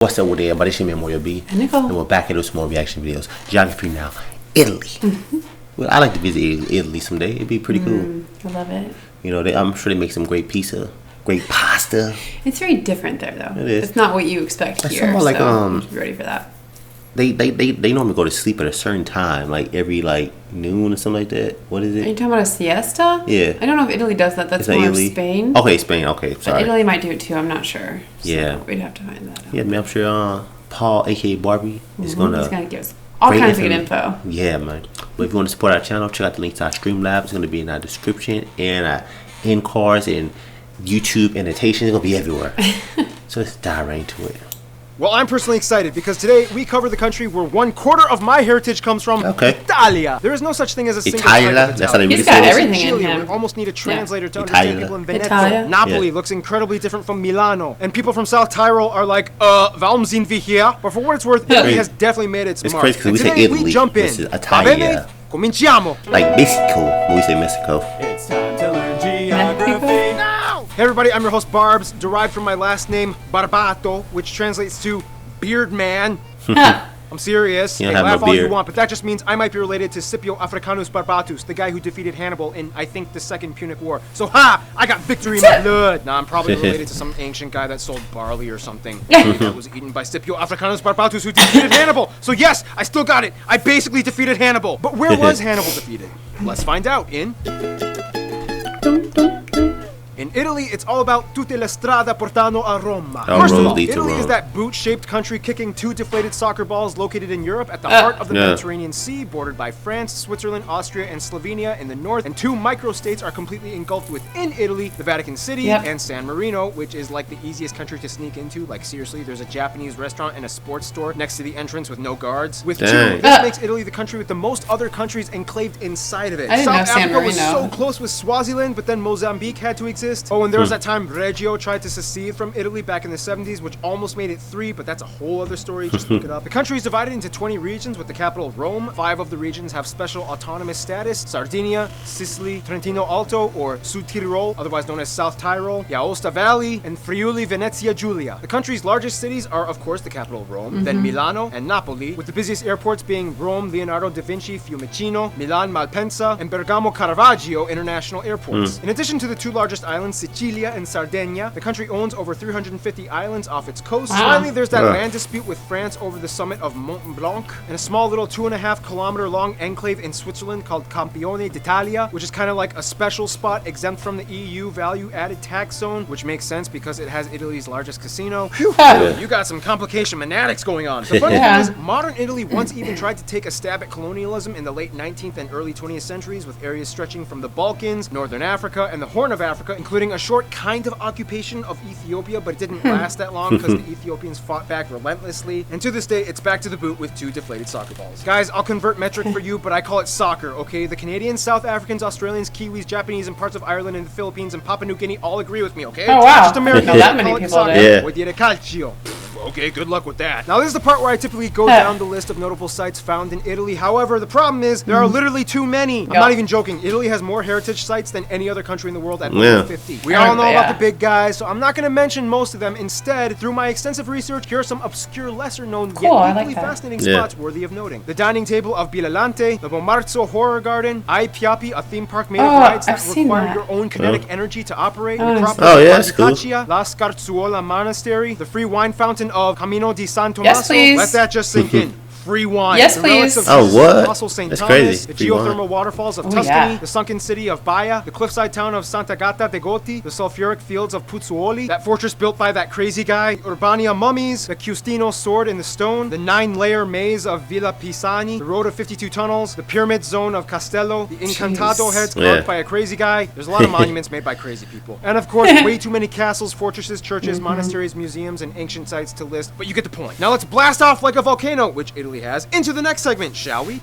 What's up with everybody? It's your man Mario B. And Nicole. And we're back into some more reaction videos. Geography now. Italy. Well, I like to visit Italy someday. It'd be pretty cool. I love it. You know, I'm sure they make some great pizza, great pasta. It's very different there, though. It is. It's not what you expect It's here. somewhat like, so you should be ready for that. They normally go to sleep at a certain time, like every noon or something like that. What is Are you it? talking about a siesta? Yeah. I don't know if Italy does that. That's Is that more Italy? of Spain. Okay, Spain. Okay, But sorry. Italy might do it too. I'm not sure. So Yeah. we'd have to find that out. Yeah, man, I'm sure Paul, aka Barbie, is He's gonna give us all great kinds of good info. Yeah, man. But if you want to support our channel, check out the link to our Streamlabs. It's going to be in our description and our end cards and YouTube annotations. It's going to be everywhere. So let's dive right into it. Well, I'm personally excited because today we cover the country where 1/4 of my heritage comes from, Okay. Italia. There is no such thing as a single Italia? type of That's how they Italian. really He's say got it. everything in Chile him. would almost need a translator to Italia. understand people in Veneto. Italia. Napoli Yeah. looks incredibly different from Milano. And people from South Tyrol are like, warum sind wir hier? But for what it's worth, Italy has definitely made its It's mark. crazy 'cause And we say today Italy we jump in. versus Va Italia. bene? Cominciamo! Like Mexico, when we say Mexico. It's time to learn geography. Now! Hey everybody, I'm your host Barbs, derived from my last name Barbato, which translates to beard man. I'm serious. You don't Hey, have laugh no all you beard. want, but that just means I might be related to Scipio Africanus Barbatus, the guy who defeated Hannibal in, I think, the Second Punic War. So, I got victory in my blood. Nah, I'm probably related to some ancient guy that sold barley or something that was eaten by Scipio Africanus Barbatus, who defeated Hannibal. So yes, I still got it. I basically defeated Hannibal. But where was Hannibal defeated? Let's find out in... In Italy, it's all about tutte le strade portano a Roma. All First of roads all, lead to Italy is Rome. that boot-shaped country kicking two deflated soccer balls located in Europe at the heart of the Yeah. Mediterranean Sea, bordered by France, Switzerland, Austria, and Slovenia in the north, and two micro-states are completely engulfed within Italy, the Vatican City Yep. and San Marino, which is like the easiest country to sneak into. Like seriously, there's a Japanese restaurant and a sports store next to the entrance with no guards. With Dang. two, this makes Italy the country with the most other countries enclaved inside of it. I didn't know South San Africa was Marino. so close with Swaziland, but then Mozambique had to exist. Oh, and there was that time Reggio tried to secede from Italy back in the 70s, which almost made it 3, but that's a whole other story. Just look it up. The country is divided into 20 regions with the capital Rome. 5 of the regions have special autonomous status: Sardinia, Sicily, Trentino Alto or Sud Tirol, otherwise known as South Tyrol, the Aosta Valley, and Friuli Venezia Giulia. The country's largest cities are, of course, the capital Rome, then Milano and Napoli, with the busiest airports being Rome, Leonardo da Vinci, Fiumicino, Milan, Malpensa, and Bergamo Caravaggio international airports. In addition to the 2 largest islands, Sicilia and Sardinia, the country owns over 350 islands off its coast. Wow. Finally, there's that Yeah. land dispute with France over the summit of Mont Blanc, and a small little 2.5 kilometer long enclave in Switzerland called Campione d'Italia, which is kind of like a special spot exempt from the EU value added tax zone, which makes sense because it has Italy's largest casino. Phew, you got some complication fanatics going on. The funny Yeah. thing is, modern Italy once even tried to take a stab at colonialism in the late 19th and early 20th centuries, with areas stretching from the Balkans, Northern Africa, and the Horn of Africa, including a short kind of occupation of Ethiopia, but it didn't last that long because the Ethiopians fought back relentlessly. And to this day, it's back to the boot with 2 deflated soccer balls. Guys, I'll convert metric for you, but I call it soccer, okay? The Canadians, South Africans, Australians, Kiwis, Japanese, and parts of Ireland and the Philippines and Papua New Guinea all agree with me, okay? Oh, It's not wow. just Americans Not that that many call it people soccer. do. Yeah. Vuoi dire calcio. Okay, good luck with that. Now, this is the part where I typically go down the list of notable sites found in Italy. However, the problem is there are literally too many. I'm Yeah. not even joking. Italy has more heritage sites than any other country in the world at Yeah. over 50. We all know about Yeah. the big guys, so I'm not going to mention most of them. Instead, through my extensive research, here are some obscure, lesser-known, Cool, I yet like equally that. fascinating Yeah. spots worthy of noting. The dining table of Bilalante, the Bomarzo Horror Garden, Ai Piapi, a theme park made of Oh, rides that I've seen require that. your own kinetic energy to operate. Oh, The nice. Acropolis Oh, yeah, of that's cool. Articaccia, La Scarzuola Monastery, the free wine fountain of Camino di San Tommaso. Yes, please. Let that just sink in. Free wine. Yes, The relics please. of Oh, Jesus' what? Apostle St. That's Thomas, crazy. the Free wine. geothermal waterfalls of Oh, Tuscany, yeah. the sunken city of Baia, the cliffside town of Santa Gata de Goti, the sulfuric fields of Pozzuoli, that fortress built by that crazy guy, Urbania mummies, the Custino sword in the stone, the 9-layer maze of Villa Pisani, the road of 52 tunnels, the pyramid zone of Castello, the Incantado Jeez. heads carved Yeah. by a crazy guy. There's a lot of monuments made by crazy people. And of course, way too many castles, fortresses, churches, monasteries, museums, and ancient sites to list, but you get the point. Now let's blast off like a volcano, which Italy has, into the next segment, shall we?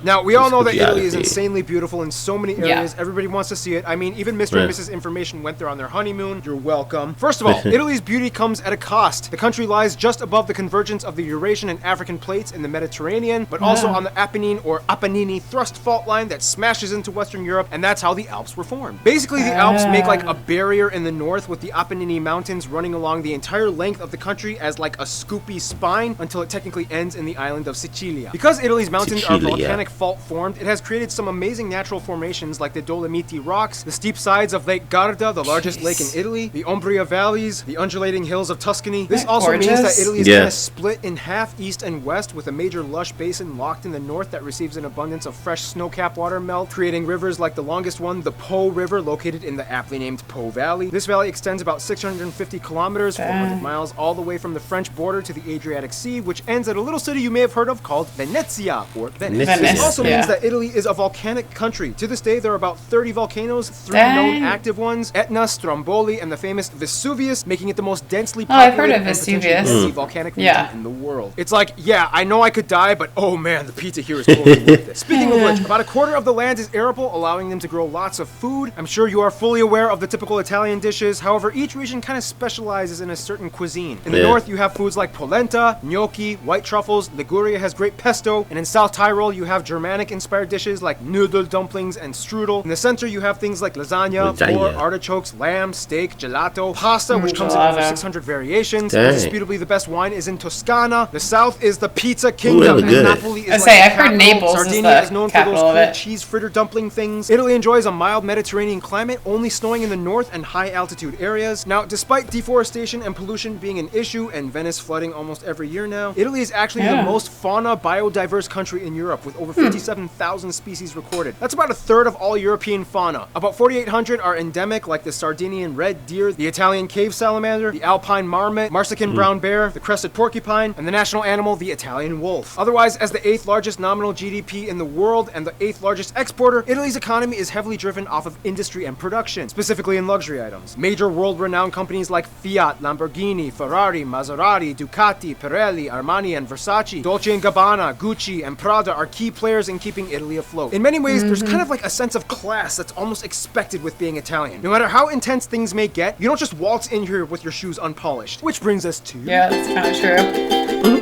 Now, we all know that Geography. Italy is insanely beautiful in so many Yeah. areas. Everybody wants to see it. I mean, even Mr. Right. and Mrs. Information went there on their honeymoon. You're welcome. First of all, Italy's beauty comes at a cost. The country lies just above the convergence of the Eurasian and African plates in the Mediterranean, but also Wow. on the Apennine or Apennini thrust fault line that smashes into Western Europe, and that's how the Alps were formed. Basically, the Alps make like a barrier in the north with the Apennine Mountains running along the entire length of the country as like a scoopy spine until it technically ends in the island of Sicilia. Because Italy's mountains are Sicilia. volcanic fault formed, it has created some amazing natural formations like the Dolomiti Rocks, the steep sides of Lake Garda, the largest lake in Italy, the Umbria valleys, the undulating hills of Tuscany. This Isn't that also means that gorgeous? Italy is Yeah. kind of split in half, east and west, with a major lush basin locked in the north that receives an abundance of fresh snow-capped water melt, creating rivers like the longest one, the Po River, located in the aptly named Po Valley. This valley extends about 650 kilometers, 400 miles, all the way from the French border to the Adriatic Sea, which ends at a little city you may have heard of called Venezia, or Venice. Venice, This also yeah. means that Italy is a volcanic country. To this day, there are about 30 volcanoes, 3 Dang. known active ones, Etna, Stromboli, and the famous Vesuvius, making it the most densely Oh, I've heard populated of and potentially Vesuvius. deadly volcanic region Yeah. in the world. It's like, yeah, I know I could die, but oh man, the pizza here is totally worth it. Speaking of which, about a quarter of the land is arable, allowing them to grow lots of food. I'm sure you are fully aware of the typical Italian dishes. However, each region kind of specializes in a certain cuisine. In the Yeah. north, you have foods like polenta, gnocchi, white truffles. Liguria has great pesto. And in South Tyrol, you have Germanic-inspired dishes like noodle dumplings and strudel. In the center, you have things like lasagna, Lasagna. boar, artichokes, lamb, steak, gelato, pasta, which comes in over gelato. 600 variations. Dang. Indisputably, the best wine is in Toscana. The south is the pizza kingdom, that'd and be good. Napoli is I like say, the I've heard capital. Naples is Sardinia the is known for those capital of cool it. cheese fritter dumpling things. Italy enjoys a mild Mediterranean climate, only snowing in the north and high altitude areas. Now, despite deforestation and pollution being an issue, and Venice flooding almost every year now, Italy is actually the Yeah. most fauna biodiverse country in Europe, with over 57,000 species recorded. That's about a third of all European fauna. About 4,800 are endemic, like the Sardinian red deer, the Italian cave salamander, the Alpine marmot, Marsican brown bear, the crested porcupine, and the national animal, the Italian wolf. Otherwise, as the 8th largest nominal GDP in the world and the 8th largest exporter, Italy's economy is heavily driven off of industry and production, specifically in luxury items. Major world-renowned companies like Fiat, Lamborghini, Ferrari, Maserati, Ducati, Pirelli, Armani, and Versace, Dolce & Gabbana, Gucci, and Prada are key players in keeping Italy afloat. In many ways, there's kind of like a sense of class that's almost expected with being Italian. No matter how intense things may get, you don't just waltz in here with your shoes unpolished. Which brings us to... Yeah, that's kind of true.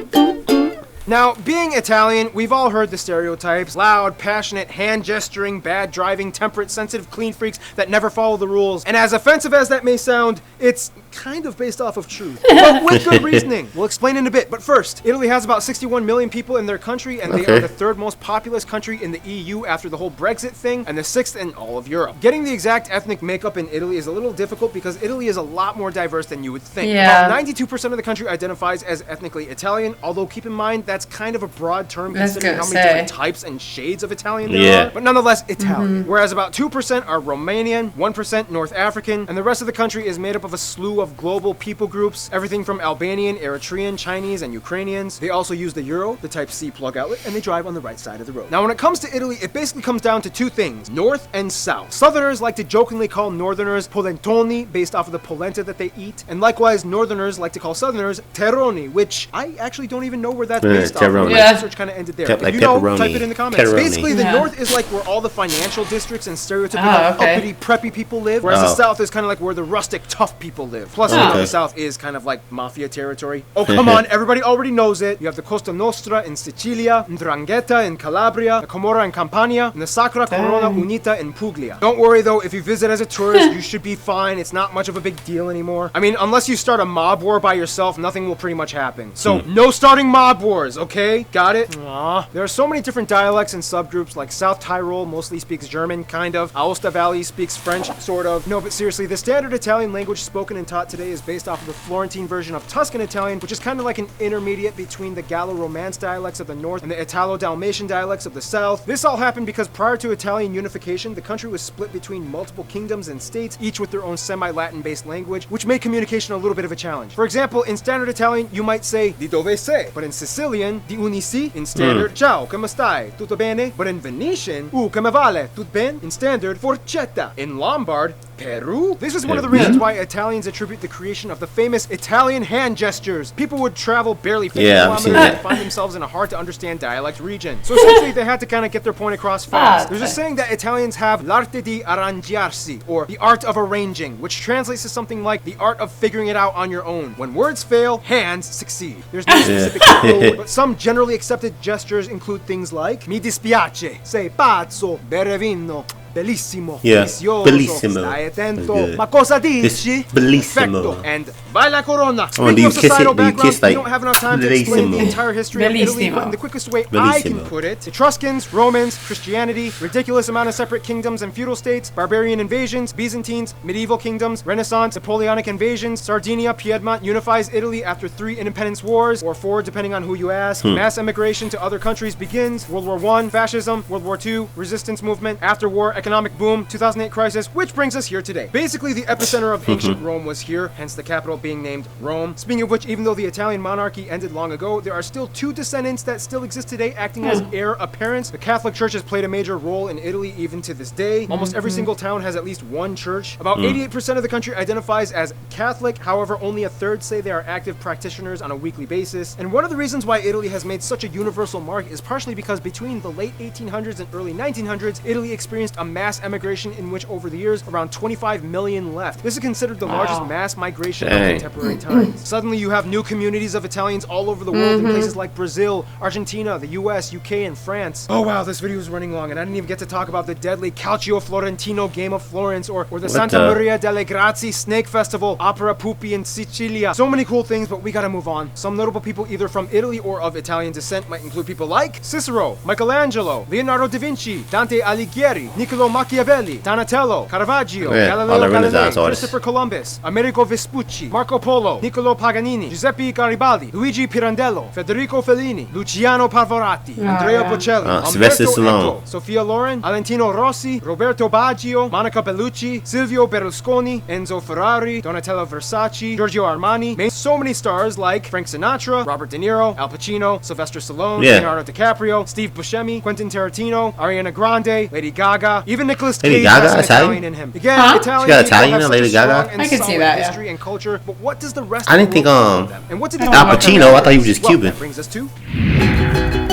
Now, being Italian, we've all heard the stereotypes. Loud, passionate, hand-gesturing, bad driving, temperate, sensitive, clean freaks that never follow the rules. And as offensive as that may sound, it's kind of based off of truth. But with good reasoning. We'll explain in a bit. But first, Italy has about 61 million people in their country, and they Okay. are the third most populous country in the EU after the whole Brexit thing, and the 6th in all of Europe. Getting the exact ethnic makeup in Italy is a little difficult because Italy is a lot more diverse than you would think. Yeah. About 92% of the country identifies as ethnically Italian, although keep in mind that's kind of a broad term I was considering how gonna many different say. types and shades of Italian there Yeah. are, but nonetheless Italian. Whereas about 2% are Romanian, 1% North African, and the rest of the country is made up of a slew of global people groups, everything from Albanian, Eritrean, Chinese, and Ukrainians. They also use the Euro, the Type C plug outlet, and they drive on the right side of the road. Now when it comes to Italy, it basically comes down to two things, north and south. Southerners like to jokingly call northerners polentoni, based off of the polenta that they eat, and likewise northerners like to call southerners terroni, which I actually don't even know where that's Yeah, based off of. terroni. My Yeah. research kind of ended there. Pep- If like you know, pepperoni. type it in the comments. Terroni. Basically, the Yeah. north is like where all the financial districts and stereotypical Oh, okay. uppity preppy people live, whereas the Oh. south is kind of like where the rustic tough people live. Plus, you Oh, know, okay. the south is kind of like mafia territory. Oh, come on, everybody already knows it. You have the Costa Nostra in Sicilia, Ndrangheta in Calabria, the Camorra in Campania, and the Sacra Corona Unita in Puglia. Don't worry though, if you visit as a tourist, you should be fine. It's not much of a big deal anymore. I mean, unless you start a mob war by yourself, nothing will pretty much happen. So, no starting mob wars, okay? Got it? Aww. There are so many different dialects and subgroups, like South Tyrol mostly speaks German, kind of. Aosta Valley speaks French, sort of. No, but seriously, the standard Italian language spoken and taught today is based off of the Florentine version of Tuscan Italian, which is kind of like an intermediate between the Gallo-Romance dialects of the north and the Italo-Dalmatian dialects of the south. This all happened because prior to Italian unification, the country was split between multiple kingdoms and states, each with their own semi-Latin based language, which made communication a little bit of a challenge. For example, in standard Italian, you might say di dove sei, but in Sicilian, di unisi. In standard, ciao, come stai? Tutto bene? But in Venetian, come vale? Tut ben? In standard, forchetta. In Lombard, Peru? This is one of the reasons why Italians attribute the creation of the famous Italian hand gestures. People would travel barely 50 I've seen kilometers that. and find themselves in a hard-to-understand dialect region. So essentially, they had to kind of get their point across fast. There's a saying that Italians have l'arte di arrangiarsi, or the art of arranging, which translates to something like the art of figuring it out on your own. When words fail, hands succeed. There's no specific rule, but some generally accepted gestures include things like mi dispiace, sei pazzo, bere vino, bellissimo, Yeah, delicioso, bellissimo. stai That's attento, good. ma cosa dici? This bellissimo. Perfetto. And vai la corona. Oh, Speaking do you of kiss it? societal Do you background, kiss, like, we don't have enough time to explain the bellissimo? entire history of Italy, but in the quickest way I can Bellissimo. put it, Etruscans, Romans, Christianity, ridiculous amount of separate kingdoms and feudal states, barbarian invasions, Byzantines, medieval kingdoms, Renaissance, Napoleonic invasions, Sardinia, Piedmont unifies Italy after 3 independence wars, or 4 depending on who you ask. Mass emigration to other countries begins, World War I, fascism, World War II, resistance movement, after war, economic boom, 2008 crisis, which brings us here today. Basically, the epicenter of ancient Rome was here, hence the capital being named Rome. Speaking of which, even though the Italian monarchy ended long ago, there are still 2 descendants that still exist today acting as heir apparents. The Catholic Church has played a major role in Italy even to this day. Almost every single town has at least one church. About 88% of the country identifies as Catholic, however, only a third say they are active practitioners on a weekly basis. And one of the reasons why Italy has made such a universal mark is partially because between the late 1800s and early 1900s, Italy experienced a mass emigration in which over the years around 25 million left. This is considered the largest mass migration of contemporary times. Suddenly you have new communities of Italians all over the world in places like Brazil, Argentina, the US, UK, and France. Oh wow, this video is running long and I didn't even get to talk about the deadly Calcio Florentino Game of Florence or the Santa Maria delle Grazie Snake Festival, Opera Pupi in Sicilia. So many cool things, but we gotta move on. Some notable people either from Italy or of Italian descent might include people like Cicero, Michelangelo, Leonardo da Vinci, Dante Alighieri, Niccolo Machiavelli, Donatello, Caravaggio, all the Galileo Renaissance Galilei, artists. Christopher Columbus, Amerigo Vespucci, Marco Polo, Niccolo Paganini, Giuseppe Garibaldi, Luigi Pirandello, Federico Fellini, Luciano Pavarotti, Andrea Bocelli, Sylvester Umberto Stallone. Eco, Sofia Loren, Valentino Rossi, Roberto Baggio, Monica Bellucci, Silvio Berlusconi, Enzo Ferrari, Donatello Versace, Giorgio Armani. So many stars like Frank Sinatra, Robert De Niro, Al Pacino, Sylvester Stallone, Leonardo DiCaprio, Steve Buscemi, Quentin Tarantino, Ariana Grande, Lady Gaga, even Nicolas Cage has an Italian in him. Again, Italian She got people Italian have in such a Lady strong Gaga? and I can see solid that, yeah. history and culture, but what does the rest I of didn't the think, world think of them? And what did they Al do about Pacino, them? I thought he was just Well, Cuban. that brings us to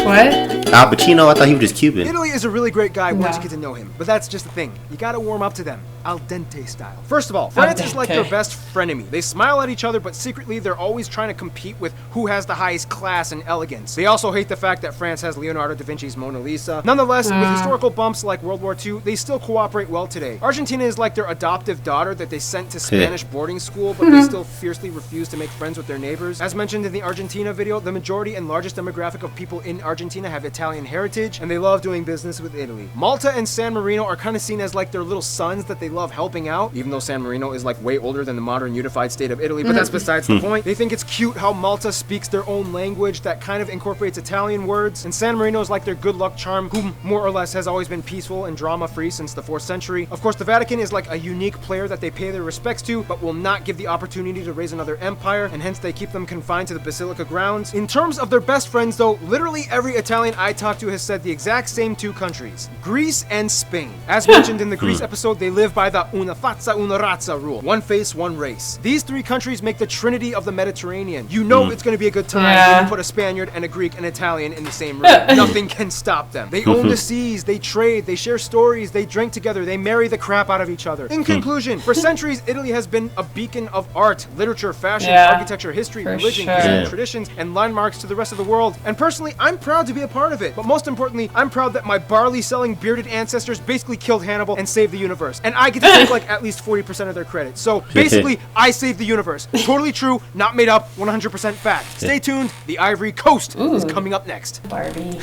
What? Al Pacino, I thought he was just Cuban. Italy is a really great guy once No. you get to know him, but that's just the thing. You gotta warm up to them, al dente style. First of all, France is like dente. their best frenemy. They smile at each other, but secretly they're always trying to compete with who has the highest class and elegance. They also hate the fact that France has Leonardo da Vinci's Mona Lisa. Nonetheless, with historical bumps like World War II, they still cooperate well today. Argentina is like their adoptive daughter that they sent to Spanish boarding school, but they still fiercely refuse to make friends with their neighbors. As mentioned in the Argentina video, the majority and largest demographic of people in Argentina have Italian heritage, and they love doing business with Italy. Malta and San Marino are kind of seen as like their little sons that they love helping out, even though San Marino is like way older than the modern unified state of Italy, but that's besides the point. They think it's cute how Malta speaks their own language that kind of incorporates Italian words, and San Marino is like their good luck charm, who more or less has always been peaceful and drama-free since the 4th century. Of course, the Vatican is like a unique player that they pay their respects to, but will not give the opportunity to raise another empire, and hence they keep them confined to the Basilica grounds. In terms of their best friends though, literally every Italian I talked to has said the exact same 2 countries, Greece and Spain. As mentioned in the Greece episode, they live by the una faccia una razza rule, one face, one race. These 3 countries make the trinity of the Mediterranean. You know it's going to be a good time when you put a Spaniard and a Greek and Italian in the same room. Nothing can stop them. They own the seas, they trade, they share stories, they drink together, they marry the crap out of each other. In conclusion, for centuries, Italy has been a beacon of art, literature, fashion, architecture, history, religion, cuisine, traditions, and landmarks to the rest of the world. And personally, I'm proud to be a part of it. But most importantly, I'm proud that my barley-selling bearded ancestors basically killed Hannibal and saved the universe. And I get to take like at least 40% of their credit. So basically, I saved the universe. Totally true, not made up, 100% fact. Stay tuned, the Ivory Coast is coming up next. Barbie.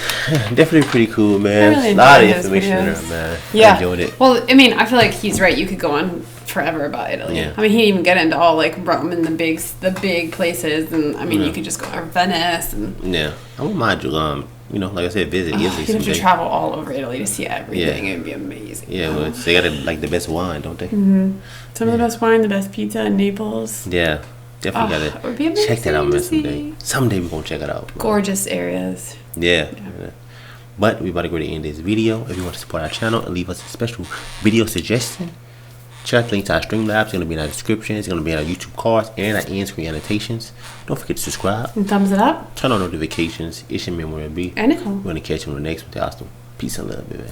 Definitely pretty cool, man. I really A lot of enjoyed his information videos. there, man. Yeah. I enjoyed it. Well, I mean, I feel like he's right. You could go on forever about Italy. Yeah. I mean, he didn't even get into all like Rome and the big places, and I mean, you could just go to Venice and Yeah. I wouldn't mind you, like I said, visit Italy you'd have to someday. travel all over Italy to see everything. Yeah. It'd be amazing. Yeah, well, they got like the best wine, don't they? Some of the best wine, the best pizza in Naples. Yeah. Definitely It would be gotta check that out, man, amazing to someday. see. Someday we're gonna check it out. Gorgeous areas. Yeah. But we about to go to end this video. If you want to support our channel and leave us a special video suggestion, Check out the link to our Streamlabs. It's going to be in our description. It's going to be in our YouTube cards and our end-screen annotations. Don't forget to subscribe. And thumbs it up. Turn on notifications. It's your memory B. And Nicole. We're going to catch you on the next one. Peace and love, baby.